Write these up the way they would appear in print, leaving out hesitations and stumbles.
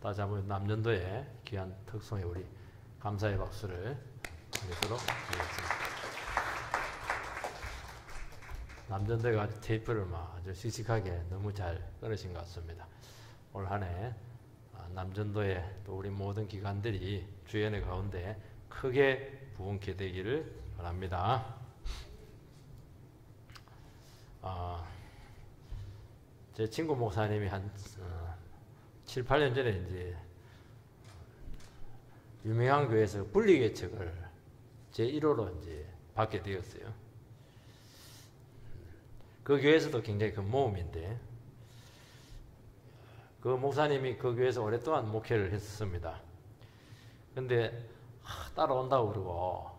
다시 한번 남전도의 귀한 특송에 우리 감사의 박수를 보내도록 하겠습니다. 남전도가 아주 테이프를 아주 씩씩하게 너무 잘 끊으신 것 같습니다. 올 한 해 남전도의 또 우리 모든 기관들이 주연의 가운데 크게 부흥케 되기를 바랍니다. 제 친구 목사님이 한 7, 8년 전에 이제 유명한 교회에서 분리개척을 제1호로 이제 받게 되었어요. 그 교회에서도 굉장히 큰 모험인데, 그 목사님이 그 교회에서 오랫동안 목회를 했습니다. 근데 따라온다고 그러고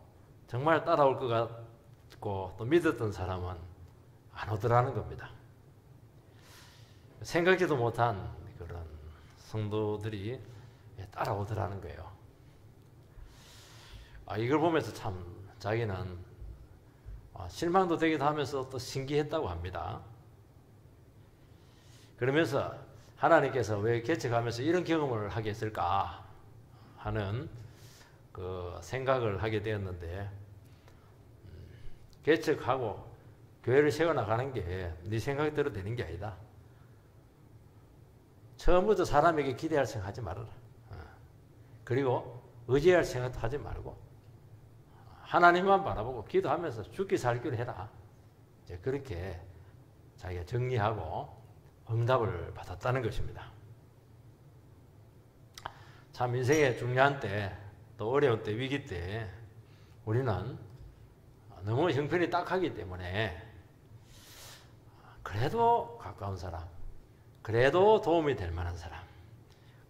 정말 따라올 것 같고 또 믿었던 사람은 안 오더라는 겁니다. 생각지도 못한 그런 성도들이 따라오더라는 거예요. 이걸 보면서 참 자기는 실망도 되기도 하면서 또 신기했다고 합니다. 그러면서 하나님께서 왜 개척하면서 이런 경험을 하게 했을까 하는 그 생각을 하게 되었는데, 개척하고 교회를 세워나가는 게 네 생각대로 되는 게 아니다. 처음부터 사람에게 기대할 생각 하지 말아라. 그리고 의지할 생각도 하지 말고 하나님만 바라보고 기도하면서 죽기 살기를 해라. 이제 그렇게 자기가 정리하고 응답을 받았다는 것입니다. 참 인생의 중요한 때, 또 어려운 때, 위기 때 우리는 너무 형편이 딱하기 때문에 그래도 가까운 사람, 그래도 도움이 될 만한 사람,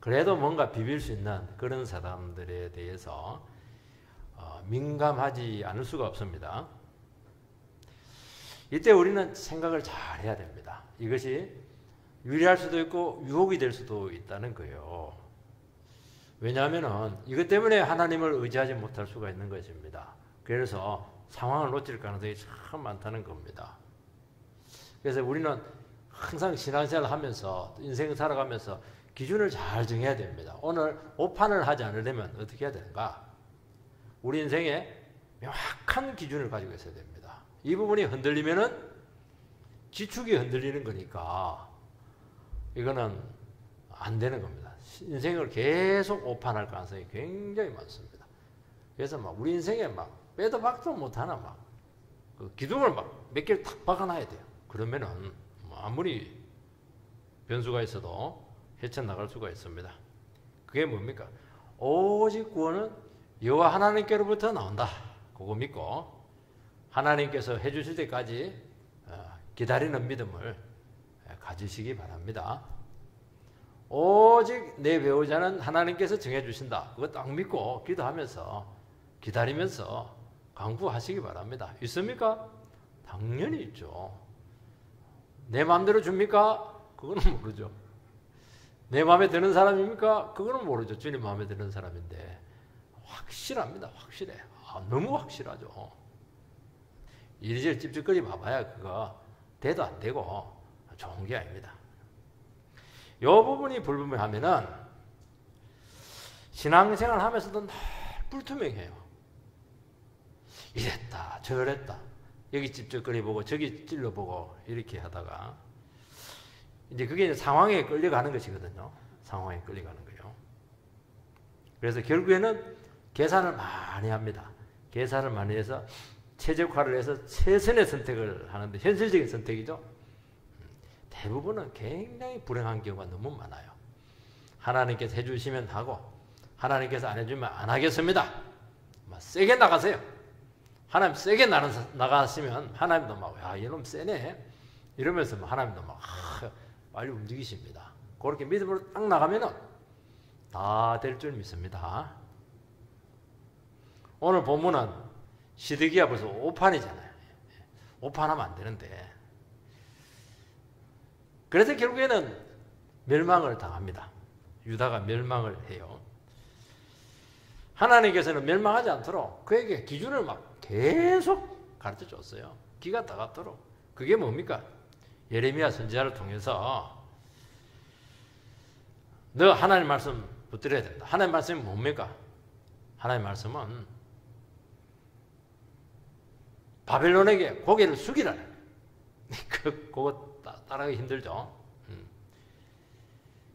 그래도 뭔가 비빌 수 있는 그런 사람들에 대해서 민감하지 않을 수가 없습니다. 이때 우리는 생각을 잘 해야 됩니다. 이것이 유리할 수도 있고 유혹이 될 수도 있다는 거예요. 왜냐하면 이것 때문에 하나님을 의지하지 못할 수가 있는 것입니다. 그래서 상황을 놓칠 가능성이 참 많다는 겁니다. 그래서 우리는 항상 신앙생활을 하면서 인생을 살아가면서 기준을 잘 정해야 됩니다. 오늘 오판을 하지 않으려면 어떻게 해야 되는가? 우리 인생에 명확한 기준을 가지고 있어야 됩니다. 이 부분이 흔들리면은 지축이 흔들리는 거니까 이거는 안 되는 겁니다. 인생을 계속 오판할 가능성이 굉장히 많습니다. 그래서 우리 인생에 빼도 박도 못하나 그 기둥을 몇 개를 탁 박아놔야 돼요. 그러면은 아무리 변수가 있어도 헤쳐나갈 수가 있습니다. 그게 뭡니까? 오직 구원은 여호와 하나님께로부터 나온다. 그거 믿고 하나님께서 해주실 때까지 기다리는 믿음을 가지시기 바랍니다. 오직 내 배우자는 하나님께서 정해주신다. 그거 딱 믿고 기도하면서 기다리면서 강구하시기 바랍니다. 있습니까? 당연히 있죠. 내 마음대로 줍니까? 그거는 모르죠. 내 마음에 드는 사람입니까? 그거는 모르죠. 주님 마음에 드는 사람인데 확실합니다. 확실해. 너무 확실하죠. 이리저리 찝찝거리 봐봐야 그거 돼도 안 되고 좋은 게 아닙니다. 이 부분이 불분명하면은 신앙생활 하면서도 늘 불투명해요. 이랬다 저랬다 여기 찝쩍거리 보고 저기 찔러보고 이렇게 하다가 이제 그게 상황에 끌려가는 것이거든요. 상황에 끌려가는 거예요. 그래서 결국에는 계산을 많이 합니다. 계산을 많이 해서 최적화를 해서 최선의 선택을 하는데 현실적인 선택이죠. 대부분은 굉장히 불행한 경우가 너무 많아요. 하나님께서 해주시면 하고 하나님께서 안 해주면 안 하겠습니다. 세게 나가세요. 하나님 세게 나가시면 하나님도 야 이놈 세네 이러면서 하나님도 빨리 움직이십니다. 그렇게 믿음으로 딱 나가면은 다 될 줄 믿습니다. 오늘 본문은 시드기야 벌써 오판이잖아요. 오판하면 안 되는데 그래서 결국에는 멸망을 당합니다. 유다가 멸망을 해요. 하나님께서는 멸망하지 않도록 그에게 기준을 계속 가르쳐 줬어요. 기가 닿도록. 그게 뭡니까? 예레미야 선지자를 통해서 너 하나님 말씀 붙들어야 된다. 하나님 말씀이 뭡니까? 하나님 말씀은 바벨론에게 고개를 숙이라는 그거 따라가기 힘들죠.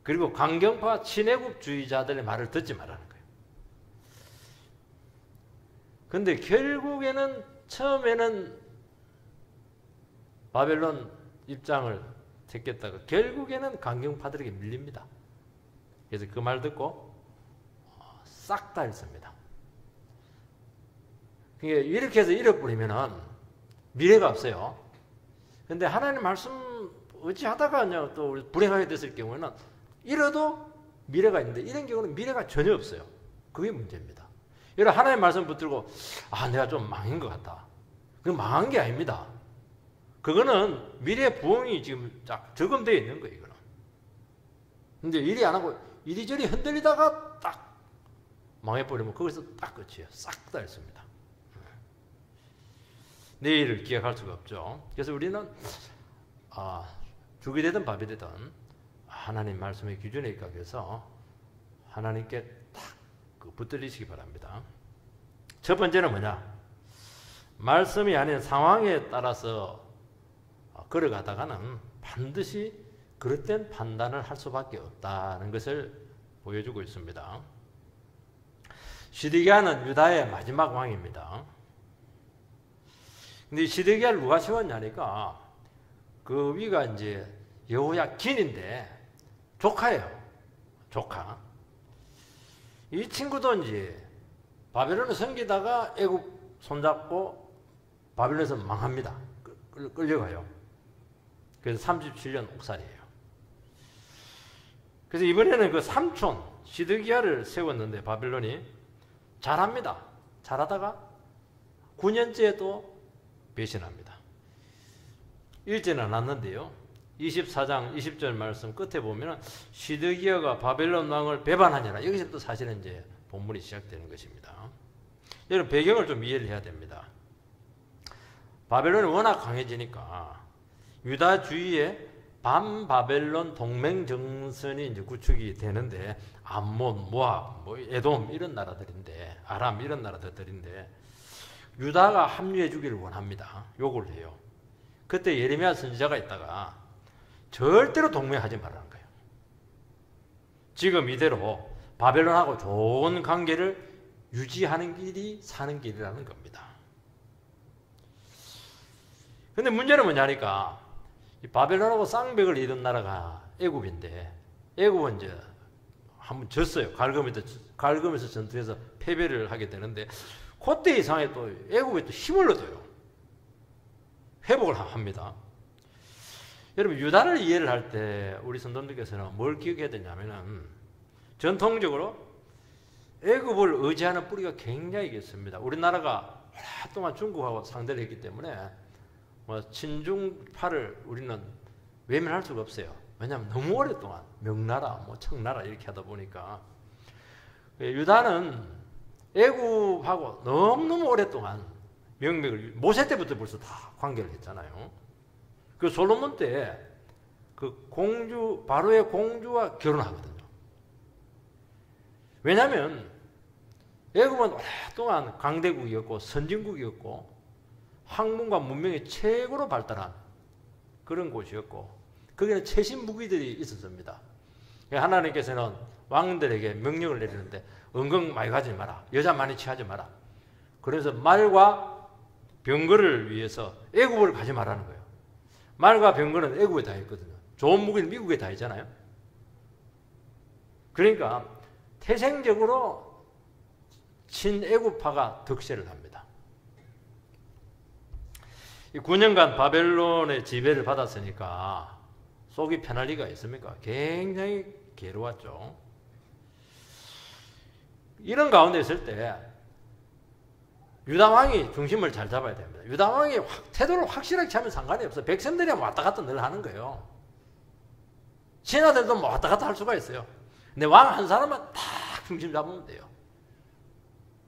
그리고 강경파 친애국주의자들의 말을 듣지 말라는 거예요. 근데 결국에는 처음에는 바벨론 입장을 택했다가 결국에는 강경파들에게 밀립니다. 그래서 그 말 듣고 싹 다 잃습니다. 이렇게 해서 잃어버리면은 미래가 없어요. 근데 하나님 말씀 의지하다가 또 불행하게 됐을 경우에는 잃어도 미래가 있는데 이런 경우는 미래가 전혀 없어요. 그게 문제입니다. 여러분 하나님 말씀 붙들고 내가 좀 망한 것 같다. 그건 망한 게 아닙니다. 그거는 미래 부흥이 지금 딱 적음되어 있는 거예요. 이거는. 근데 일이 안 하고 이리저리 흔들리다가 딱 망해버리면 거기서 딱 끝이에요. 싹 다 했습니다. 내일을 기약할 수가 없죠. 그래서 우리는 죽이 되든 밥이 되든 하나님 말씀의 기준에 입각해서 하나님께 딱 붙들리시기 바랍니다. 첫 번째는 뭐냐? 말씀이 아닌 상황에 따라서 걸어가다가는 반드시 그릇된 판단을 할 수밖에 없다는 것을 보여주고 있습니다. 시드기야는 유다의 마지막 왕입니다. 근데 시드기야를 누가 세웠냐니까 그 위가 이제 여호야긴인데 조카예요. 조카. 이 친구도 이제 바벨론을 섬기다가 애굽 손잡고 바벨론에서 망합니다. 끌려가요. 그래서 37년 옥살이에요. 그래서 이번에는 그 삼촌 시드기야를 세웠는데 바벨론이 잘합니다. 잘하다가 9년째에 또 배신합니다. 읽지는 않았는데요. 24장 20절 말씀 끝에 보면 시드기야가 바벨론 왕을 배반하니라. 여기서부터 사실은 이제 본문이 시작되는 것입니다. 여러분 배경을 좀 이해를 해야 됩니다. 바벨론이 워낙 강해지니까 유다 주위에 반바벨론 동맹 정선이 이제 구축이 되는데 암몬, 모압, 에돔 이런 나라들인데 아람 이런 나라들인데 유다가 합류해 주기를 원합니다. 요구를 해요. 그때 예레미야 선지자가 있다가 절대로 동맹하지 말라는 거예요. 지금 이대로 바벨론하고 좋은 관계를 유지하는 길이 사는 길이라는 겁니다. 근데 문제는 뭐냐니까 이 바벨론하고 쌍벽을 이룬 나라가 애굽인데 애굽은 이제 한번 졌어요. 갈그메서 전투에서 패배를 하게 되는데 그때 이상에 또 애굽에 또 힘을 얻어요. 회복을 합니다. 여러분 유다를 이해를 할 때 우리 선동들께서는 뭘 기억해야 되냐면은 전통적으로 애굽을 의지하는 뿌리가 굉장히 있습니다. 우리나라가 오랫동안 중국하고 상대를 했기 때문에 친중파를 우리는 외면할 수가 없어요. 왜냐하면 너무 오랫동안 명나라, 청나라 이렇게 하다 보니까 유다는 애굽하고 너무너무 오랫동안 명맥을 모세 때부터 벌써 다 관계를 했잖아요. 그 솔로몬 때 그 공주 바로의 공주와 결혼하거든요. 왜냐하면 애굽은 오랫동안 강대국이었고 선진국이었고 학문과 문명이 최고로 발달한 그런 곳이었고 거기는 최신 무기들이 있었습니다. 하나님께서는 왕들에게 명령을 내리는데 은근 많이 가지 마라. 여자 많이 취하지 마라. 그래서 말과 병거를 위해서 애굽을 가지 말라는 거예요. 말과 병거는 애굽에 다 있거든요. 좋은 무기는 미국에 다 있잖아요. 그러니까 태생적으로 친애굽파가 득세를 합니다. 9년간 바벨론의 지배를 받았으니까 속이 편할 리가 있습니까? 굉장히 괴로웠죠. 이런 가운데 있을 때 유다 왕이 중심을 잘 잡아야 됩니다. 유다 왕이 태도를 확실하게 하면 상관이 없어요. 백성들이 왔다 갔다 늘 하는 거예요. 신하들도 왔다 갔다 할 수가 있어요. 근데 왕 한 사람만 딱 중심 잡으면 돼요.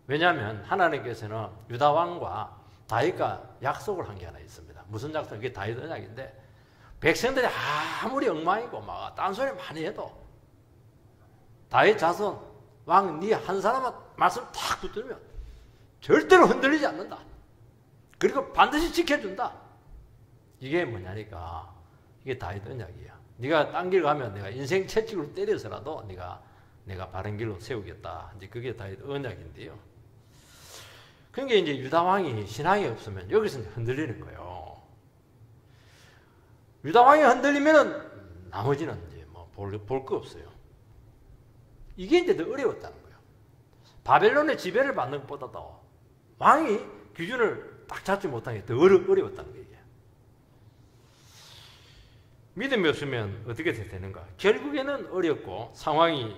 왜냐하면 하나님께서는 유다 왕과 다윗과 약속을 한 게 하나 있습니다. 무슨 약속? 이게 다윗 언약인데 백성들이 아무리 엉망이고 막 딴소리 많이 해도 다윗 자손 왕 네 한 사람만 말씀 탁 붙들면 절대로 흔들리지 않는다. 그리고 반드시 지켜준다. 이게 뭐냐니까 이게 다윗 언약이야. 네가 딴 길 가면 내가 인생 채찍으로 때려서라도 내가 바른 길로 세우겠다. 이제 그게 다윗 언약인데요. 그러니까 이제 유다 왕이 신앙이 없으면 여기서 흔들리는 거예요. 유다 왕이 흔들리면은 나머지는 이제 뭐 볼 거 없어요. 이게 이제 더 어려웠다는 거예요. 바벨론의 지배를 받는 것보다도 왕이 기준을 딱 잡지 못한 게 더 어려웠다는 거예요. 믿음이 없으면 어떻게 되는가? 결국에는 어렵고 상황이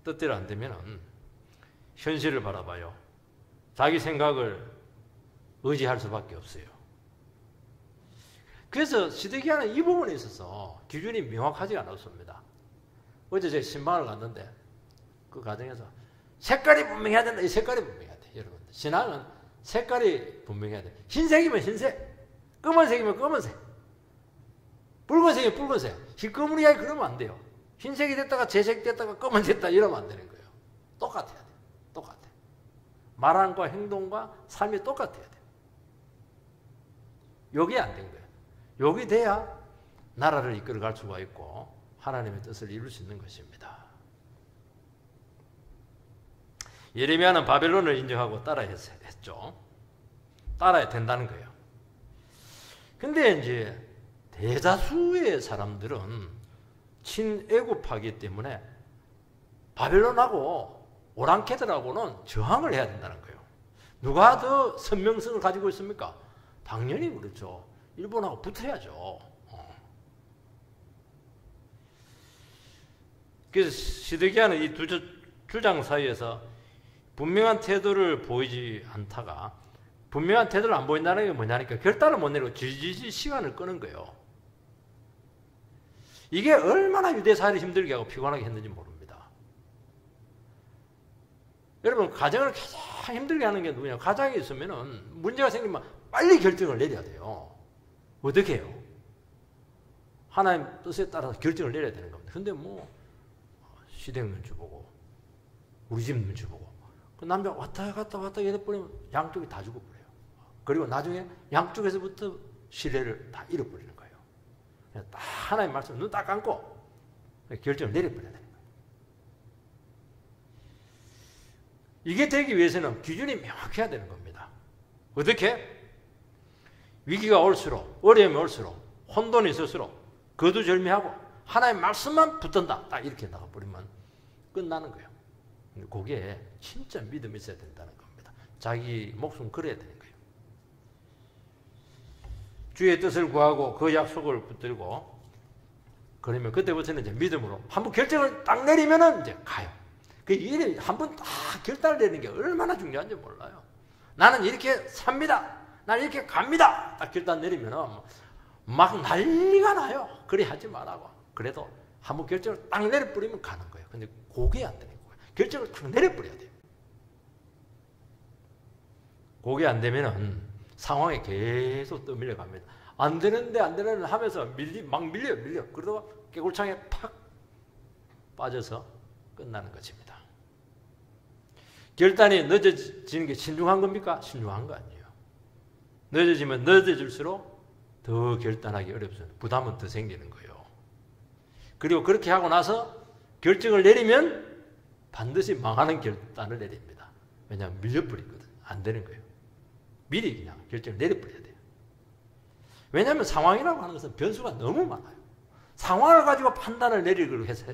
뜻대로 안 되면 현실을 바라봐요. 자기 생각을 의지할 수밖에 없어요. 그래서 시드기야는 이 부분에 있어서 기준이 명확하지 않았습니다. 어제 제가 신방을 갔는데 그 과정에서 색깔이 분명해야 된다. 이 색깔이 분명해야 돼. 여러분 신앙은 색깔이 분명해야 돼. 흰색이면 흰색, 검은색이면 검은색, 붉은색이면 붉은색. 희끄무리하게 그러면 안 돼요. 흰색이 됐다가 재색 됐다가 검은색 됐다 이러면 안 되는 거예요. 똑같아야 돼요. 똑같아. 말함과 행동과 삶이 똑같아야 돼요. 요게 안 된 거예요. 요게 돼야 나라를 이끌어갈 수가 있고 하나님의 뜻을 이룰 수 있는 것입니다. 예레미야는 바벨론을 인정하고 따라했죠. 따라야 된다는 거예요. 근데 이제 대다수의 사람들은 친애국파이기 때문에 바벨론하고 오랑캐들하고는 저항을 해야 된다는 거예요. 누가 더 선명성을 가지고 있습니까? 당연히 그렇죠. 일본하고 붙어야죠. 그래서 시드기야는 이 두 주장 사이에서 분명한 태도를 보이지 않다가 분명한 태도를 안 보인다는 게 뭐냐니까 결단을 못 내리고 지지지 시간을 끄는 거예요. 이게 얼마나 유대사를 힘들게 하고 피곤하게 했는지 모릅니다. 여러분 가정을 가장 힘들게 하는 게 누구냐? 가정에 있으면은 문제가 생기면 빨리 결정을 내려야 돼요. 어떻게 해요? 하나님 뜻에 따라서 결정을 내려야 되는 겁니다. 근데 뭐 시댁 눈치 보고 우리 집 눈치 보고 그 남자 왔다 갔다 이래버리면 양쪽이 다 죽어버려요. 그리고 나중에 양쪽에서부터 신뢰를 다 잃어버리는 거예요. 딱 하나님 말씀 눈 딱 감고 결정을 내려버려야 되는 거예요. 이게 되기 위해서는 기준이 명확해야 되는 겁니다. 어떻게? 위기가 올수록 어려움이 올수록 혼돈이 있을수록 거두절미하고 하나님 말씀만 붙든다. 딱 이렇게 나가버리면 끝나는 거예요. 그게 진짜 믿음이 있어야 된다는 겁니다. 자기 목숨 걸어야 되는 거예요. 주의 뜻을 구하고 그 약속을 붙들고 그러면 그때부터는 이제 믿음으로 한번 결정을 딱 내리면은 이제 가요. 그 일이 한번 딱 결단을 내리는 게 얼마나 중요한지 몰라요. 나는 이렇게 삽니다. 나는 이렇게 갑니다. 딱 결단 내리면은 막 난리가 나요. 그래 하지 말라고. 그래도 한번 결정을 딱 내려버리면 가는 거예요. 근데 그게 안 되는 거예요. 결정을 딱 내려버려야 돼요. 그게 안 되면은 상황에 계속 떠밀려 갑니다. 안 되는데 하면서 막 밀려. 그러다가 깨굴창에 팍 빠져서 끝나는 것입니다. 결단이 늦어지는 게 신중한 겁니까? 신중한 거 아니에요. 늦어지면 늦어질수록 더 결단하기 어렵습니다. 부담은 더 생기는 거예요. 그리고 그렇게 하고 나서 결정을 내리면 반드시 망하는 결단을 내립니다. 왜냐하면 밀려버리거든. 안 되는 거예요. 미리 그냥 결정을 내려버려야 돼요. 왜냐하면 상황이라고 하는 것은 변수가 너무 많아요. 상황을 가지고 판단을 내리기로 해서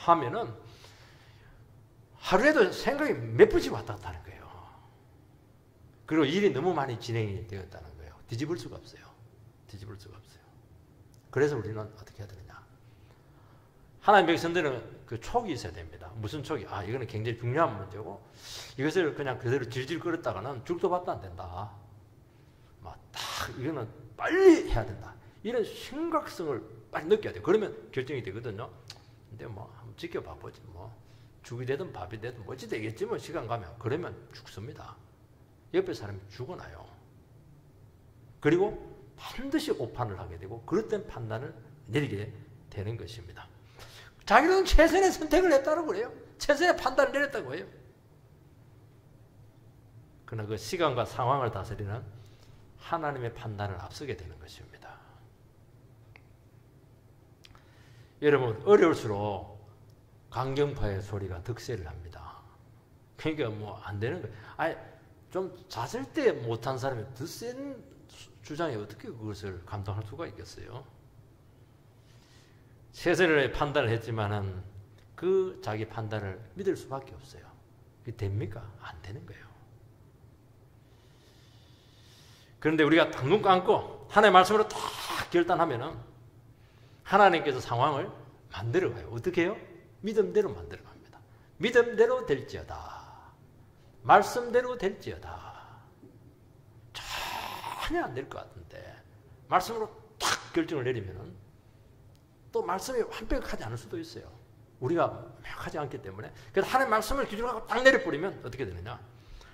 하면은 하루에도 생각이 몇 번씩 왔다 갔다 하는 거예요. 그리고 일이 너무 많이 진행이 되었다는 거예요. 뒤집을 수가 없어요. 뒤집을 수가 없어요. 그래서 우리는 어떻게 해야 되느냐. 하나님 백성들은 그 촉이 있어야 됩니다. 무슨 촉이? 이거는 굉장히 중요한 문제고 이것을 그냥 그대로 질질 끌었다가는 죽도 밥도 안 된다. 이거는 빨리 해야 된다. 이런 심각성을 빨리 느껴야 돼요. 그러면 결정이 되거든요. 근데 한번 지켜봐 보지 죽이 되든 밥이 되든 뭐지 되겠지 시간 가면. 그러면 죽습니다. 옆에 사람이 죽어나요. 그리고 반드시 오판을 하게 되고 그릇된 판단을 내리게 되는 것입니다. 자기는 최선의 선택을 했다고 그래요. 최선의 판단을 내렸다고 해요. 그러나 그 시간과 상황을 다스리는 하나님의 판단을 앞서게 되는 것입니다. 여러분, 어려울수록 강경파의 소리가 득세를 합니다. 그러니까 뭐 안 되는 거예요. 아니, 좀 잦을 때 못한 사람이 더 센 주장에 어떻게 그것을 감당할 수가 있겠어요? 최선의 판단을 했지만은 그 자기 판단을 믿을 수밖에 없어요. 그게 됩니까? 안 되는 거예요. 그런데 우리가 딱 눈 감고 하나님의 말씀으로 딱 결단하면은 하나님께서 상황을 만들어가요. 어떻게 해요? 믿음대로 만들어갑니다. 믿음대로 될지어다. 말씀대로 될지어다. 전혀 안 될 것 같은데 말씀으로 딱 결정을 내리면은 또 말씀이 완벽하지 않을 수도 있어요. 우리가 명확하지 않기 때문에. 그래서 하나님의 말씀을 기준으로 하고 딱 내려버리면 어떻게 되느냐?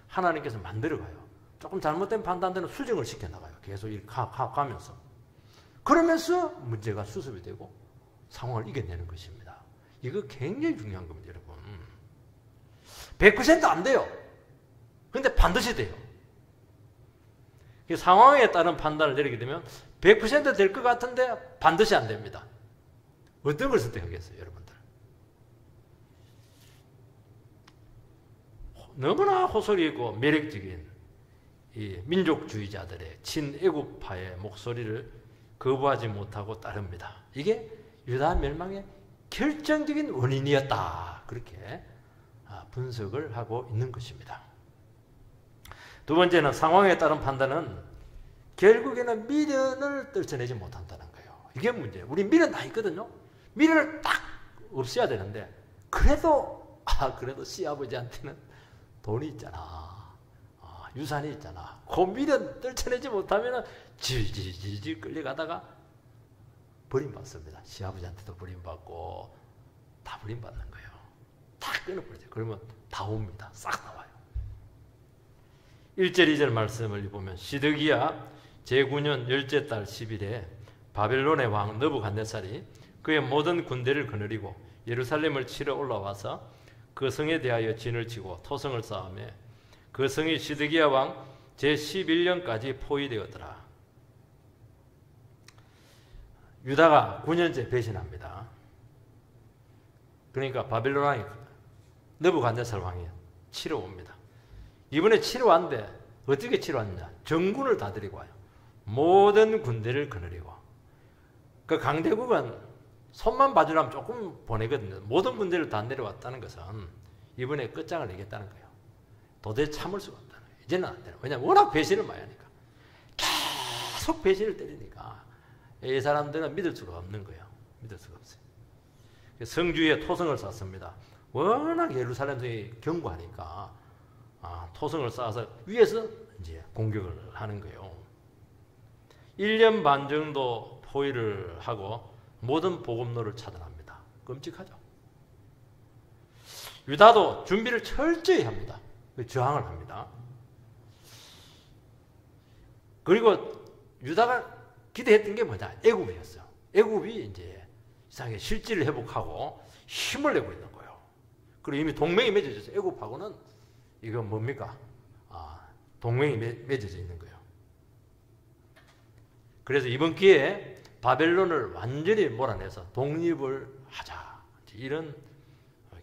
하나님께서 만들어가요. 조금 잘못된 판단되는 수정을 시켜나가요. 계속 이렇게 가면서. 그러면서 문제가 수습이 되고 상황을 이겨내는 것입니다. 이거 굉장히 중요한 겁니다, 여러분. 100% 안 돼요. 근데 반드시 돼요. 상황에 따른 판단을 내리게 되면 100% 될 것 같은데 반드시 안 됩니다. 어떤 걸 선택하겠어요, 여러분들? 너무나 호소리 있고 매력적인 이 민족주의자들의 친애국파의 목소리를 거부하지 못하고 따릅니다. 이게 유다 멸망의 결정적인 원인이었다. 그렇게 분석을 하고 있는 것입니다. 두 번째는 상황에 따른 판단은 결국에는 미련을 떨쳐내지 못한다는 거예요. 이게 문제예요. 우리 미련 다 있거든요. 미련을 딱 없애야 되는데 그래도 시아버지한테는 돈이 있잖아. 유산이 있잖아. 그 미련 떨쳐내지 못하면 질질질질 끌려가다가 버림받습니다. 시아버지한테도 버림받고 다 버림받는 거예요. 다 끊어버리죠. 그러면 다 옵니다. 싹 나와요. 1절 2절 말씀을 보면 시드기야 제9년 열째 달 10일에 바벨론의 왕 느부갓네살이 그의 모든 군대를 거느리고 예루살렘을 치러 올라와서 그 성에 대하여 진을 치고 토성을 쌓으며 그 성이 시드기야 왕 제11년까지 포위되었더라. 유다가 9년째 배신합니다. 그러니까 바벨론 왕이 느부갓네살 왕이 치러 옵니다. 이번에 치러 왔는데 어떻게 치러 왔느냐? 정군을 다 데리고 와요. 모든 군대를 거느리고. 그 강대국은 손만 봐주려면 조금 보내거든요. 모든 군대를 다 내려왔다는 것은 이번에 끝장을 내겠다는 거예요. 도대체 참을 수가 없다는 거예요. 이제는 안 되는. 왜냐하면 워낙 배신을 많이 하니까. 계속 배신을 때리니까 이 사람들은 믿을 수가 없는 거예요. 믿을 수가 없어요. 성주에 토성을 쌓습니다. 워낙 예루살렘 성이 견고하니까 토성을 쌓아서 위에서 이제 공격을 하는 거예요. 1년 반 정도 포위를 하고 모든 보급로를 차단합니다. 끔찍하죠. 유다도 준비를 철저히 합니다. 저항을 합니다. 그리고 유다가 기대했던 게 뭐냐? 애굽이었어요. 애굽이 이제 이상하게 실질을 회복하고 힘을 내고 있는 거예요. 그리고 이미 동맹이 맺어져 있어요. 애굽하고는 이건 뭡니까? 동맹이 맺어져 있는 거예요. 그래서 이번 기회에 바벨론을 완전히 몰아내서 독립을 하자. 이런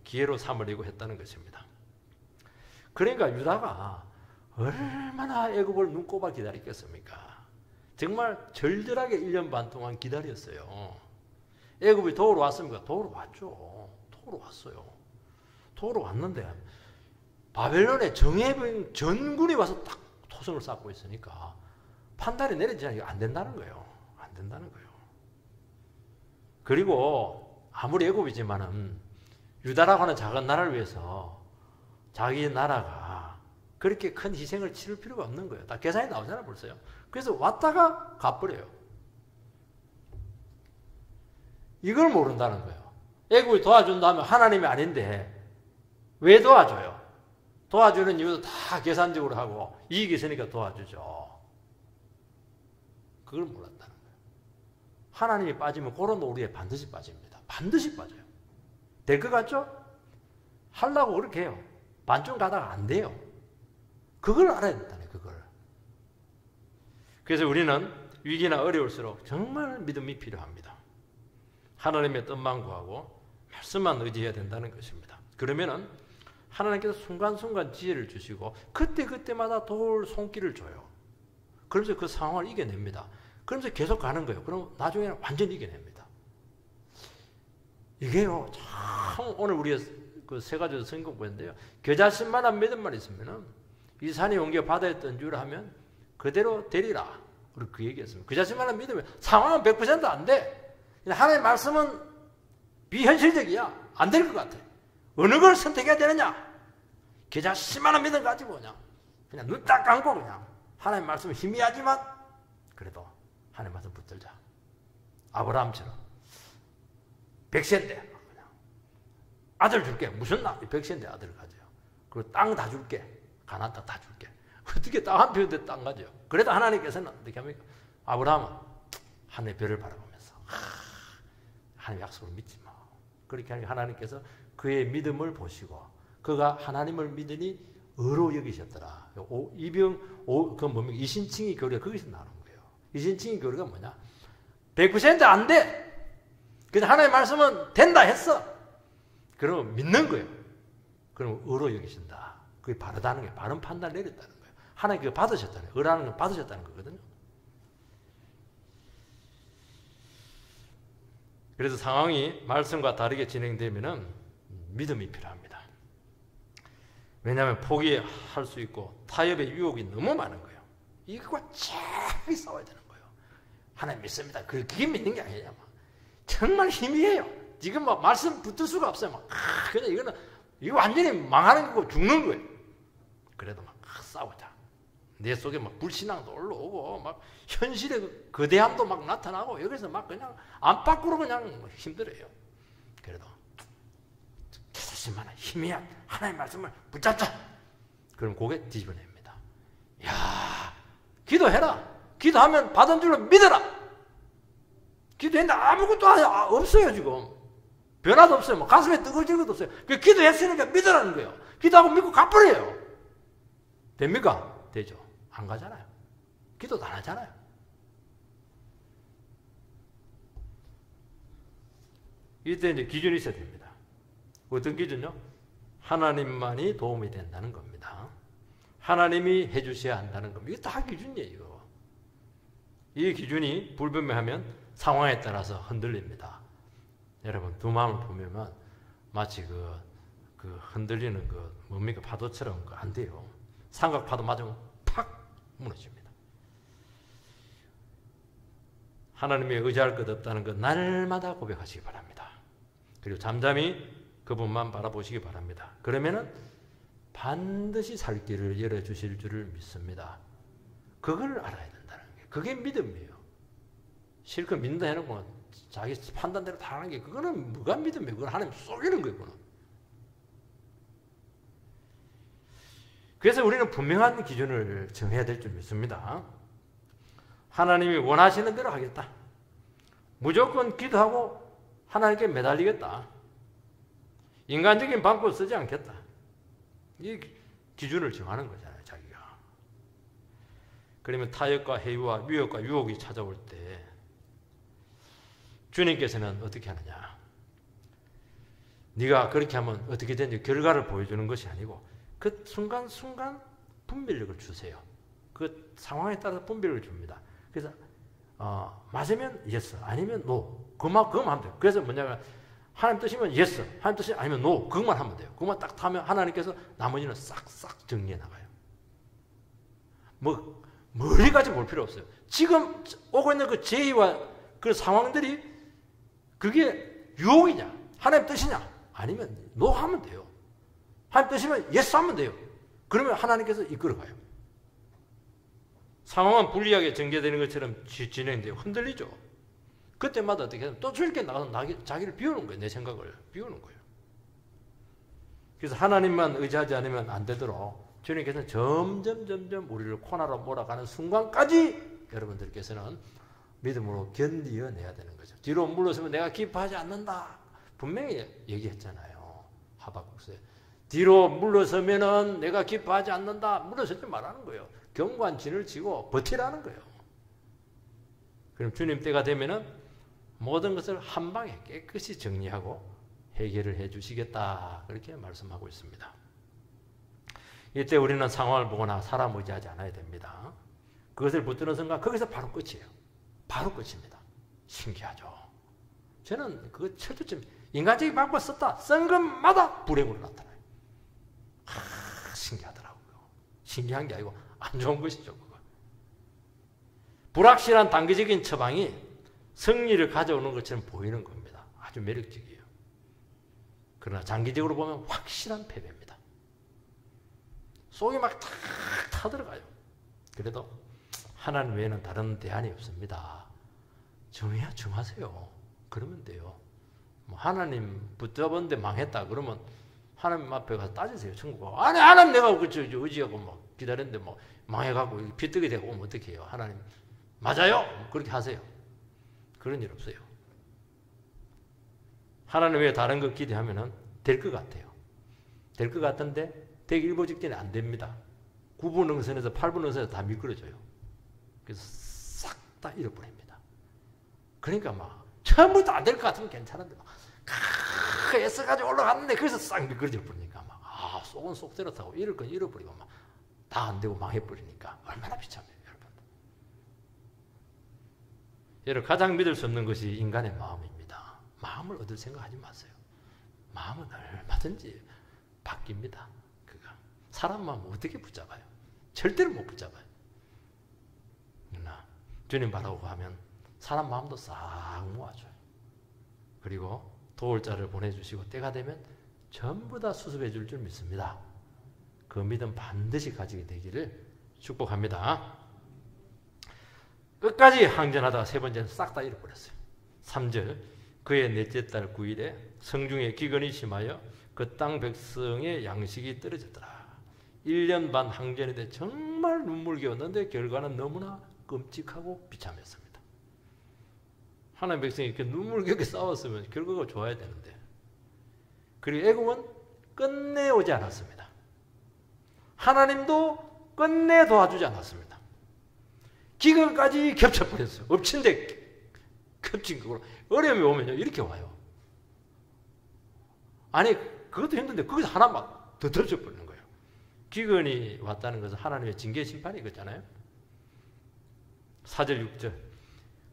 기회로 삼으려고 했다는 것입니다. 그러니까 유다가 얼마나 애굽을 눈꼽아 기다렸겠습니까? 정말 절절하게 1년 반 동안 기다렸어요. 애굽이 도우러 왔습니까? 도우러 왔죠. 도우러 왔어요. 도우러 왔는데 바벨론의 정예병 전군이 와서 딱 토성을 쌓고 있으니까 판단이 내려지지 않으면 안 된다는 거예요. 안 된다는 거예요. 그리고 아무리 애굽이지만은 유다라고 하는 작은 나라를 위해서 자기 나라가 그렇게 큰 희생을 치를 필요가 없는 거예요. 다 계산이 나오잖아요, 벌써요. 그래서 왔다가 가버려요. 이걸 모른다는 거예요. 애굽이 도와준다 하면 하나님이 아닌데 왜 도와줘요? 도와주는 이유도 다 계산적으로 하고 이익이 있으니까 도와주죠. 그걸 몰랐다는 거예요. 하나님이 빠지면 그런 오류에 반드시 빠집니다. 반드시 빠져요. 될 것 같죠? 하려고 그렇게 해요. 반쯤 가다가 안 돼요. 그걸 알아야 된다네, 그걸. 그래서 우리는 위기나 어려울수록 정말 믿음이 필요합니다. 하나님의 뜻만 구하고 말씀만 의지해야 된다는 것입니다. 그러면은 하나님께서 순간순간 지혜를 주시고 그때그때마다 도울 손길을 줘요. 그러면서 그 상황을 이겨냅니다. 그러면서 계속 가는 거예요. 그럼 나중에는 완전히 이겨냅니다. 이게요, 참 오늘 우리가 그 세 가지 성경 보는데요. 겨자씨만한 믿음만 있으면은 이 산이 옮겨 바다에 던지라 하면 그대로 되리라. 우리 그 얘기했습니다. 겨자씨만한 믿으면 상황은 100% 안 돼. 하나님의 말씀은 비현실적이야. 안 될 것 같아. 어느 걸 선택해야 되느냐? 겨자씨만한 믿음 가지고 그냥 눈 딱 감고 그냥 하나님의 말씀은 희미하지만 그래도 하나님의 말씀 붙들자. 아브라함처럼 100세인데 그냥 아들 줄게. 무슨 100세인데 아들을 가져요. 그리고 땅 다 줄게. 가나안 땅 다 줄게. 어떻게 땅 한 평인데 땅 가져요. 그래도 하나님께서는 어떻게 합니까? 아브라함은 하늘의 별을 바라보면서 하나님 약속을 믿지 마. 그렇게 하니까 하나님께서 그의 믿음을 보시고 그가 하나님을 믿으니 의로 여기셨더라. 그 뭡니까? 이신칭의 교리가 거기서 나오는 거예요. 이신칭의 교리가 뭐냐? 100% 안 돼. 그래서 하나님의 말씀은 된다 했어. 그러면 믿는 거예요. 그럼 의로 여기신다. 그게 바르다는 거예요. 바른 판단을 내렸다는 거예요. 하나님 그거 받으셨다는 거예요. 의라는 건 받으셨다는 거거든요. 그래서 상황이 말씀과 다르게 진행되면은 믿음이 필요합니다. 왜냐하면 포기할 수 있고 타협의 유혹이 너무 많은 거예요. 이거와 잘 싸워야 되는 거예요. 하나님 믿습니다. 그게 믿는 게 아니냐. 정말 희미해요. 지금 막 말씀 붙을 수가 없어요. 그냥 이거 완전히 망하는 거고 죽는 거예요. 그래도 막 싸우자. 내 속에 막 불신앙도 올라오고 막 현실의 그 거대함도 막 나타나고 여기서 막 그냥 안팎으로 그냥 힘들어요. 그래도 자신만한 희미한 하나님의 말씀을 붙잡자. 그럼 고개 뒤집어냅니다. 야, 기도해라. 기도하면 받은 줄로 믿어라. 기도했는데 아무것도 없어요 지금. 변화도 없어요. 뭐 가슴에 뜨거워진 것도 없어요. 그 기도했으니까 믿으라는 거예요. 기도하고 믿고 갚으래요. 됩니까? 되죠. 안 가잖아요. 기도도 안 하잖아요. 이때 이제 기준이 있어야 됩니다. 어떤 기준요? 하나님만이 도움이 된다는 겁니다. 하나님이 해주셔야 한다는 겁니다. 이게 다 기준이에요. 이거. 이 기준이 불분명하면 상황에 따라서 흔들립니다. 여러분 두 마음을 보면 마치 그 흔들리는 뭡니까 파도처럼 안 돼요. 삼각 파도 맞으면 팍 무너집니다. 하나님에 의지할 것 없다는 것 날마다 고백하시기 바랍니다. 그리고 잠잠히 그분만 바라보시기 바랍니다. 그러면은 반드시 살 길을 열어주실 줄을 믿습니다. 그걸 알아야 된다는 게 그게 믿음이에요. 실컷 믿는다 해놓고 자기 판단대로 다 하는 게 그거는 뭐가 믿음이에요. 그건 하나님 속이는 거예요. 그거는. 그래서 우리는 분명한 기준을 정해야 될 줄 믿습니다. 하나님이 원하시는 대로 하겠다. 무조건 기도하고 하나님께 매달리겠다. 인간적인 방법을 쓰지 않겠다. 이 기준을 정하는 거잖아요. 자기가. 그러면 타협과 해유와 위협과 유혹이 찾아올 때 주님께서는 어떻게 하느냐. 네가 그렇게 하면 어떻게 되는지 결과를 보여주는 것이 아니고 그 순간순간 분별력을 주세요. 그 상황에 따라서 분별력을 줍니다. 그래서 맞으면 yes, 아니면 no. 그것만 하면 돼요. 그래서 뭐냐면 하나님 뜻이면 yes, 하나님 뜻이 아니면 no. 그것만 하면 돼요. 그것만 딱 하면 하나님께서 나머지는 싹싹 정리해 나가요. 뭐 멀리까지 볼 필요 없어요. 지금 오고 있는 그 제의와 그 상황들이 그게 유혹이냐, 하나님 뜻이냐, 아니면 no 하면 돼요. 하나님 뜻이면 yes 하면 돼요. 그러면 하나님께서 이끌어가요. 상황은 불리하게 전개되는 것처럼 진행돼요. 흔들리죠. 그때마다 어떻게 하면 또 저렇게 나가서 자기를 비우는 거예요. 내 생각을 비우는 거예요. 그래서 하나님만 의지하지 않으면 안 되도록 주님께서는 점점 우리를 코너로 몰아가는 순간까지 여러분들께서는 믿음으로 견디어내야 되는 거죠. 뒤로 물러서면 내가 기뻐하지 않는다. 분명히 얘기했잖아요. 하박국서에. 뒤로 물러서면은 내가 기뻐하지 않는다. 물러서지 말라는 거예요. 견고한 진을 치고 버티라는 거예요. 그럼 주님 때가 되면은 모든 것을 한 방에 깨끗이 정리하고 해결을 해 주시겠다. 그렇게 말씀하고 있습니다. 이때 우리는 상황을 보거나 사람 의지하지 않아야 됩니다. 그것을 붙드는 순간 거기서 바로 끝이에요. 바로 끝입니다. 신기하죠. 저는 그거 철두점 인간적인 방법을 썼다. 쓴 것마다 불행으로 나타나요. 신기하더라고요. 신기한 게 아니고 안 좋은 것이죠. 그거. 불확실한 단기적인 처방이 승리를 가져오는 것처럼 보이는 겁니다. 아주 매력적이에요. 그러나 장기적으로 보면 확실한 패배입니다. 속이 막 탁 타들어가요. 그래도 하나님 외에는 다른 대안이 없습니다. 정하세요. 그러면 돼요. 뭐 하나님 붙잡았는데 망했다 그러면 하나님 앞에 가서 따지세요. 천국 아니 하나님 내가 의지하고 막 기다렸는데 뭐 망해가고 비뜨게 되고 오면 어떻게 해요? 하나님 맞아요. 그렇게 하세요. 그런 일 없어요. 하나님 외에 다른 것 기대하면은 될 것 같아요. 될 것 같은데 되기 일보 직전에 안 됩니다. 9분 응선에서 8분 응선에서 다 미끄러져요. 그래서 싹 다 잃어버립니다. 그러니까 막 처음부터 안 될 것 같으면 괜찮은데 막 애써가지고 올라갔는데 거기서 싹 미끄러져 버리니까 막 속은 속대로 타고 잃을 건 잃어버리고 막 다 안 되고 망해버리니까 얼마나 비참해요. 여러분 가장 믿을 수 없는 것이 인간의 마음입니다. 마음을 얻을 생각하지 마세요. 마음은 얼마든지 바뀝니다. 그가 사람 마음을 어떻게 붙잡아요? 절대로 못 붙잡아요. 그러나 주님 바라고 하면 사람 마음도 싹 모아줘요. 그리고 도울 자를 보내주시고 때가 되면 전부 다 수습해 줄 줄 믿습니다. 그 믿음 반드시 가지게 되기를 축복합니다. 끝까지 항전하다가 세 번째는 싹 다 잃어버렸어요. 3절 그의 넷째 달 9일에 성중에 기근이 심하여 그 땅 백성의 양식이 떨어졌더라. 1년 반 항전인데 정말 눈물겨웠는데 결과는 너무나 끔찍하고 비참했습니다. 하나님 백성이 이렇게 눈물겹게 싸웠으면 결과가 좋아야 되는데 그리고 애국은 끝내 오지 않았습니다. 하나님도 끝내 도와주지 않았습니다. 기근까지 겹쳐버렸어요. 엎친 데 겹친 거로 어려움이 오면요 이렇게 와요. 아니 그것도 힘든데 거기서 하나 막 더 덮쳐버리는 거예요. 기근이 왔다는 것은 하나님의 징계 심판이거든요. 4절 6절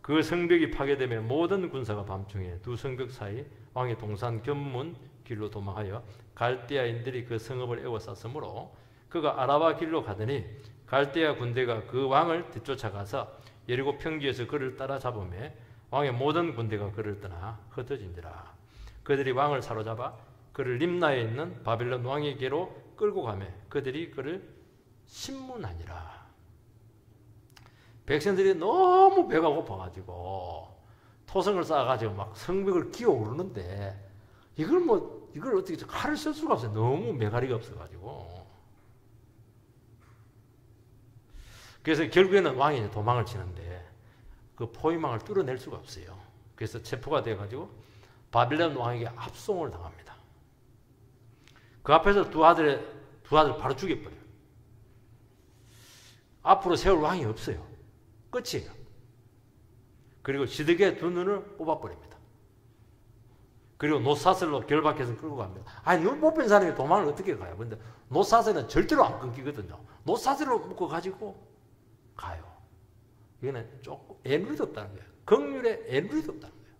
그 성벽이 파괴되며 모든 군사가 밤중에 두 성벽 사이 왕의 동산 견문 길로 도망하여 갈대아인들이 그 성읍을 에워쌌으므로 그가 아라바 길로 가더니 갈대아 군대가 그 왕을 뒤쫓아가서 여리고 평지에서 그를 따라잡으며 왕의 모든 군대가 그를 떠나 흩어진지라. 그들이 왕을 사로잡아 그를 림나에 있는 바벨론 왕에게로 끌고 가며 그들이 그를 신문하니라. 백성들이 너무 배가 고파가지고 토성을 쌓아가지고 막 성벽을 기어오르는데 이걸 어떻게 칼을 쓸 수가 없어요. 너무 메가리가 없어가지고. 그래서 결국에는 왕이 도망을 치는데 그 포위망을 뚫어낼 수가 없어요. 그래서 체포가 돼가지고 바빌론 왕에게 압송을 당합니다. 그 앞에서 두 아들 바로 죽여버려요. 앞으로 세울 왕이 없어요. 끝이에요. 그리고 시드기의 두 눈을 뽑아버립니다. 그리고 노사슬로 결박해서 끌고 갑니다. 아니 눈 뽑힌 사람이 도망을 어떻게 가요? 근데 노사슬은 절대로 안 끊기거든요. 노사슬로 묶어가지고 가요. 이거는 조금 애누리도 없다는 거예요. 긍휼에 애누리도 없다는 거예요.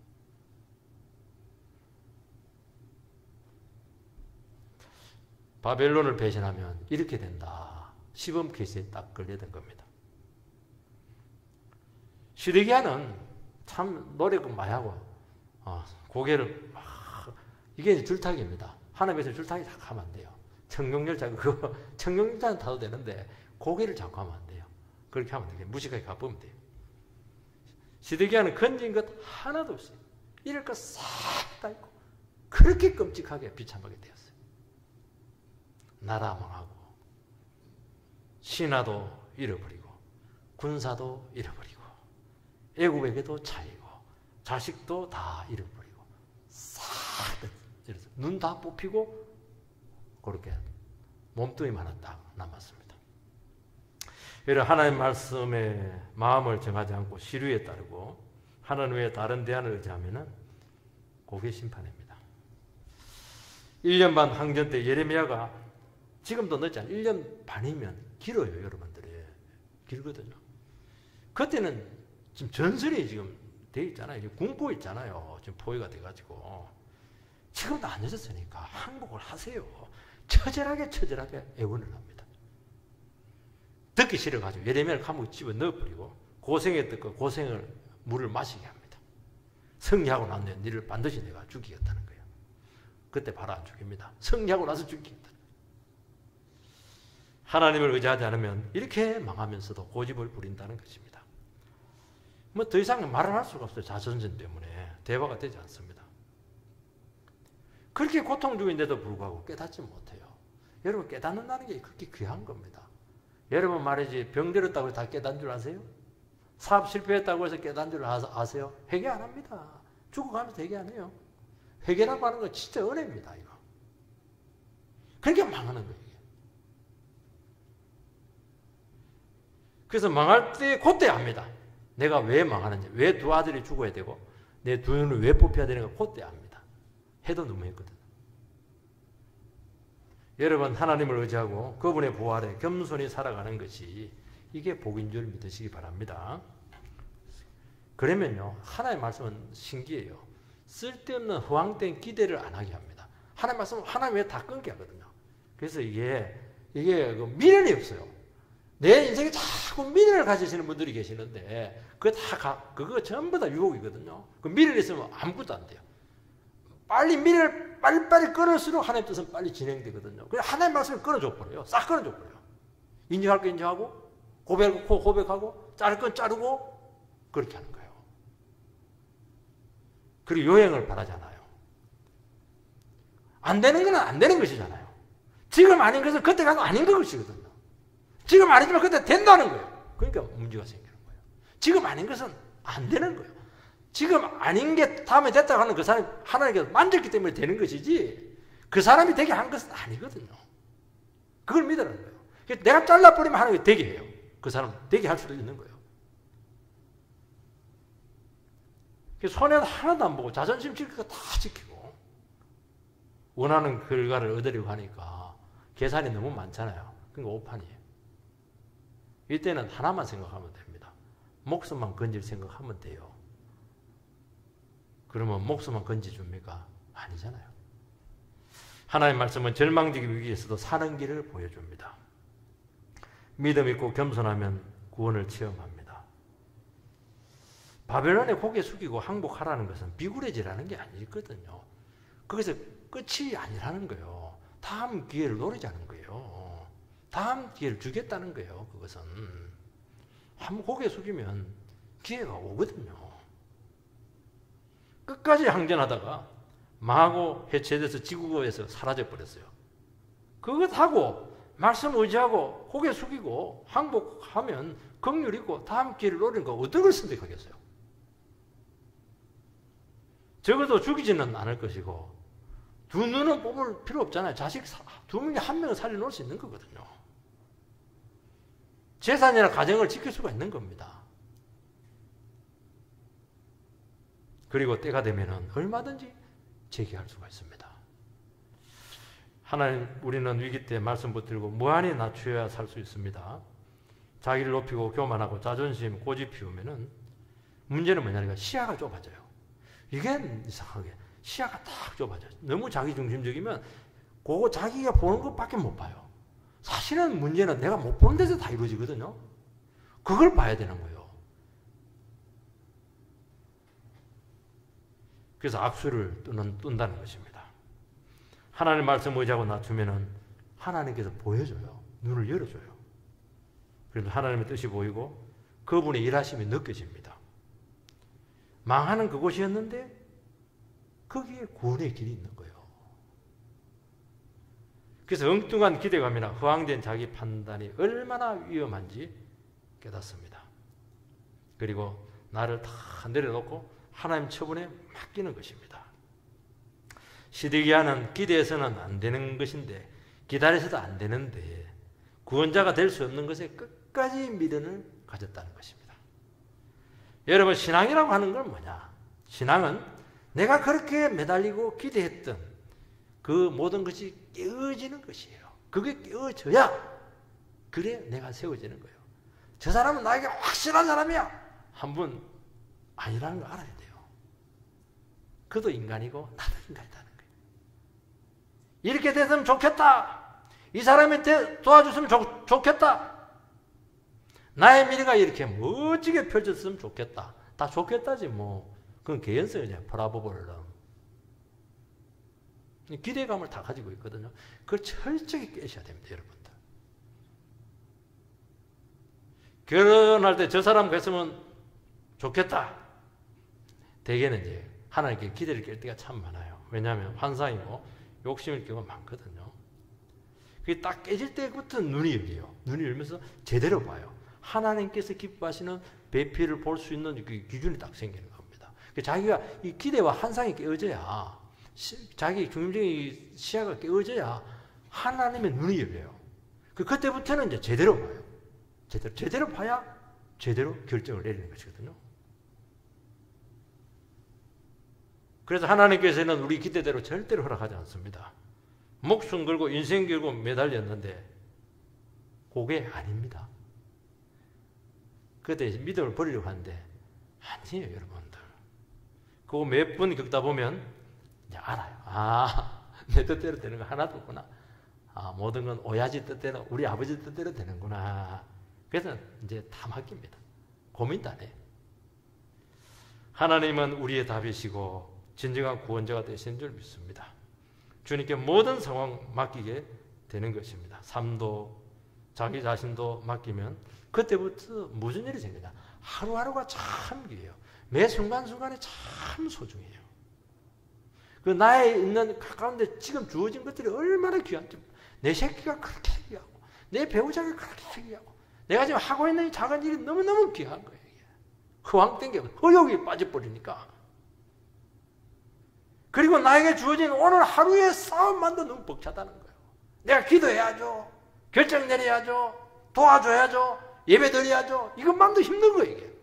바벨론을 배신하면 이렇게 된다. 시범 케이스에 딱 걸려든 겁니다. 시드기야는 참 노력은 많이 하고 고개를 막 이게 줄타기입니다. 하나님에서 줄타기 자꾸 하면 안 돼요. 청룡열차 그거 청룡열차는 타도 되는데 고개를 자꾸 하면 안 돼요. 그렇게 하면 되게 무식하게 가보면 돼요. 시드기야는 건진 것 하나도 없어요. 잃을 것 싹 다 있고 그렇게 끔찍하게 비참하게 되었어요. 나라 망하고 신하도 잃어버리고 군사도 잃어버리고 애국에게도 차이고 자식도 다 잃어버리고 싹 눈 다 뽑히고 그렇게 몸뚱이만 하나 딱 남았습니다. 이런 하나님 말씀에 마음을 정하지 않고 시류에 따르고 하나님 외에 다른 대안을 의지하면은 그게 심판입니다. 1년 반 항전 때 예레미야가 지금도 늦지 않아요. 1년 반이면 길어요, 여러분들이. 길거든요. 그때는 지금 전설이 지금 돼 있잖아요. 군포 있잖아요. 지금 포위가 돼가지고. 지금도 안 늦었으니까 항복을 하세요. 처절하게 애원을 합니다. 듣기 싫어가지고 예레미야를 감옥에 집어 넣어버리고 고생했던 그 고생을 물을 마시게 합니다. 승리하고 난 뒤에 너를 반드시 내가 죽이겠다는 거예요. 그때 바로 안 죽입니다. 승리하고 나서 죽이겠다. 하나님을 의지하지 않으면 이렇게 망하면서도 고집을 부린다는 것입니다. 뭐 더 이상 말을 할 수가 없어요. 자존심 때문에 대화가 되지 않습니다. 그렇게 고통 중인데도 불구하고 깨닫지 못해요. 여러분 깨닫는다는 게 그렇게 귀한 겁니다. 여러분 말이지 병들었다고 해서 다 깨닫는 줄 아세요? 사업 실패했다고 해서 깨닫는 줄 아세요? 회개 안 합니다. 죽어가면서 회개 안 해요. 회개라고 하는 건 진짜 은혜입니다. 이거. 그렇게 망하는 거예요. 그래서 망할 때 그때 압니다. 내가 왜 망하는지, 왜 두 아들이 죽어야 되고 내 두 눈을 왜 뽑혀야 되는가 그때 압니다. 해도 너무 했거든. 여러분 하나님을 의지하고 그분의 보호 아래 겸손히 살아가는 것이 이게 복인 줄 믿으시기 바랍니다. 그러면요 하나님의 말씀은 신기해요. 쓸데없는 허황된 기대를 안 하게 합니다. 하나님의 말씀은 하나님 외에 다 끊게 하거든요. 그래서 이게 미련이 없어요. 내 인생에 자꾸 미련을 가지시는 분들이 계시는데 그거 전부 다 유혹이거든요. 그 미련이 있으면 아무것도 안 돼요. 빨리 미련을 빨리빨리 끊을수록 하나님 뜻은 빨리 진행되거든요. 그래서 하나님 말씀을 끊어줘 버려요. 싹 끊어줘 버려요. 인정할 거 인정하고 고백할 거 고백하고 자를 건 자르고 그렇게 하는 거예요. 그리고 요행을 바라잖아요. 안 되는 건 안 되는 것이잖아요. 지금 아닌 것은 그때 가서 아닌 것이거든요. 지금 아니지만 그때 된다는 거예요. 그러니까 문제가 생기는 거예요. 지금 아닌 것은 안 되는 거예요. 지금 아닌 게 다음에 됐다고 하는 그 사람이 하나님께서 만졌기 때문에 되는 것이지 그 사람이 되게 한 것은 아니거든요. 그걸 믿으라는 거예요. 내가 잘라버리면 하나님이 되게 해요. 그 사람 되게 할 수도 있는 거예요. 손해는 하나도 안 보고 자존심 지킬 거 다 지키고 원하는 결과를 얻으려고 하니까 계산이 너무 많잖아요. 그러니까 오판이에요. 이때는 하나만 생각하면 됩니다. 목숨만 건질 생각하면 돼요. 그러면 목숨만 건져줍니까? 아니잖아요. 하나님의 말씀은 절망적인 위기에서도 사는 길을 보여줍니다. 믿음 있고 겸손하면 구원을 체험합니다. 바벨론에 고개 숙이고 항복하라는 것은 비굴해지라는 게 아니거든요. 거기서 끝이 아니라는 거예요. 다음 기회를 노리자는 거예요. 다음 기회를 주겠다는 거예요. 그것은 한번 고개 숙이면 기회가 오거든요. 끝까지 항전하다가 망하고 해체돼서 지구에서 사라져버렸어요. 그것하고 말씀 의지하고 고개 숙이고 항복하면 긍휼 있고 다음 기회를 노리는 거 어떤 걸 선택하겠어요? 적어도 죽이지는 않을 것이고 두 눈은 뽑을 필요 없잖아요. 자식 두 명이 한 명을 살려놓을 수 있는 거거든요. 재산이나 가정을 지킬 수가 있는 겁니다. 그리고 때가 되면은 얼마든지 재기할 수가 있습니다. 하나님, 우리는 위기 때 말씀 붙들고 무한히 낮추어야 살 수 있습니다. 자기를 높이고 교만하고 자존심, 고집 피우면은 문제는 뭐냐니까 시야가 좁아져요. 이게 이상하게 시야가 딱 좁아져요. 너무 자기 중심적이면 그거 자기가 보는 것밖에 못 봐요. 사실은 문제는 내가 못 보는 데서 다 이루어지거든요. 그걸 봐야 되는 거예요. 그래서 악수를 뜬다는 것입니다. 하나님 말씀 의지하고 낮추면은 하나님께서 보여줘요. 눈을 열어줘요. 그래서 하나님의 뜻이 보이고 그분의 일하심이 느껴집니다. 망하는 그곳이었는데 거기에 구원의 길이 있는 거예요. 그래서 엉뚱한 기대감이나 허황된 자기 판단이 얼마나 위험한지 깨닫습니다. 그리고 나를 다 내려놓고 하나님 처분에 맡기는 것입니다. 시드기야는 기대해서는 안 되는 것인데, 기다려서도 안 되는데, 구원자가 될 수 없는 것에 끝까지 미련을 가졌다는 것입니다. 여러분, 신앙이라고 하는 건 뭐냐? 신앙은 내가 그렇게 매달리고 기대했던 그 모든 것이 깨어지는 것이에요. 그게 깨어져야 그래 내가 세워지는 거예요. 저 사람은 나에게 확실한 사람이야. 한 분 아니라는 걸 알아야 돼요. 그도 인간이고 나도 인간이라는 거예요. 이렇게 됐으면 좋겠다. 이 사람이 도와줬으면 좋겠다. 나의 미래가 이렇게 멋지게 펼쳐졌으면 좋겠다. 다 좋겠다지 뭐. 그건 개연성이냐. 브라보벌럼. 기대감을 다 가지고 있거든요. 그걸 철저히 깨셔야 됩니다. 여러분들. 결혼할 때 저 사람 됐으면 좋겠다. 대개는 이제 하나님께 기대를 깰 때가 참 많아요. 왜냐하면 환상이고 욕심일 경우가 많거든요. 그게 딱 깨질 때부터 눈이 열려요. 눈이 열면서 제대로 봐요. 하나님께서 기뻐하시는 배필을 볼 수 있는 그 기준이 딱 생기는 겁니다. 자기가 이 기대와 환상이 깨어져야, 자기 중심적인 시야가 깨어져야 하나님의 눈이 열려요. 그때부터는 이제 제대로 봐요. 제대로 봐야 제대로 결정을 내리는 것이거든요. 그래서 하나님께서는 우리 기대대로 절대로 허락하지 않습니다. 목숨 걸고 인생 걸고 매달렸는데 그게 아닙니다. 그때 믿음을 버리려고 하는데 아니에요, 여러분들. 그거 몇 번 겪다 보면 이제 알아요. 아, 내 뜻대로 되는 거 하나도 없구나. 아, 모든 건 오야지 뜻대로, 우리 아버지 뜻대로 되는구나. 그래서 이제 다 맡깁니다. 고민도 안 해요. 하나님은 우리의 답이시고 진정한 구원자가 되신 줄 믿습니다. 주님께 모든 상황 맡기게 되는 것입니다. 삶도 자기 자신도 맡기면 그때부터 무슨 일이 생기냐. 하루하루가 참 귀해요. 매 순간순간이 참 소중해요. 그 나에 있는 가까운데 지금 주어진 것들이 얼마나 귀한지. 내 새끼가 그렇게 귀하고 내 배우자가 그렇게 귀하고 내가 지금 하고 있는 이 작은 일이 너무너무 귀한 거예요. 허황된 게 허욕이 빠져버리니까. 그리고 나에게 주어진 오늘 하루의 싸움만도 너무 벅차다는 거예요. 내가 기도해야죠. 결정 내려야죠. 도와줘야죠. 예배 드려야죠. 이것만도 힘든 거예요, 이게.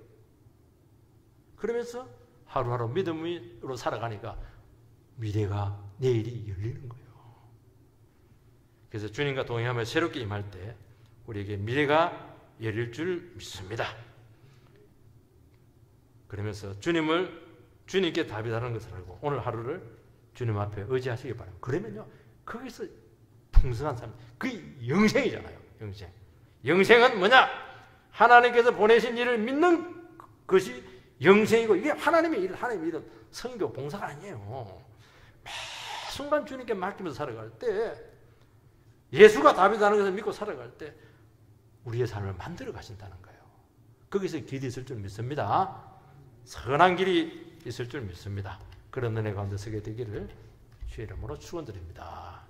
그러면서 하루하루 믿음으로 살아가니까 미래가 내일이 열리는 거예요. 그래서 주님과 동행하며 새롭게 임할 때 우리에게 미래가 열릴 줄 믿습니다. 그러면서 주님께 답이 다른 것을 알고 오늘 하루를 주님 앞에 의지하시기 바랍니다. 그러면요, 거기서 풍성한 삶, 그게 영생이잖아요. 영생은 뭐냐? 하나님께서 보내신 일을 믿는 것이 영생이고, 이게 하나님의 일, 하나님의 일은 선교, 봉사가 아니에요. 매 순간 주님께 맡기면서 살아갈 때, 예수가 답이라는 것을 믿고 살아갈 때 우리의 삶을 만들어 가신다는 거예요. 거기서 길이 있을 줄 믿습니다. 선한 길이 있을 줄 믿습니다. 그런 은혜 가운데 서게 되기를 주의 이름으로 축원드립니다.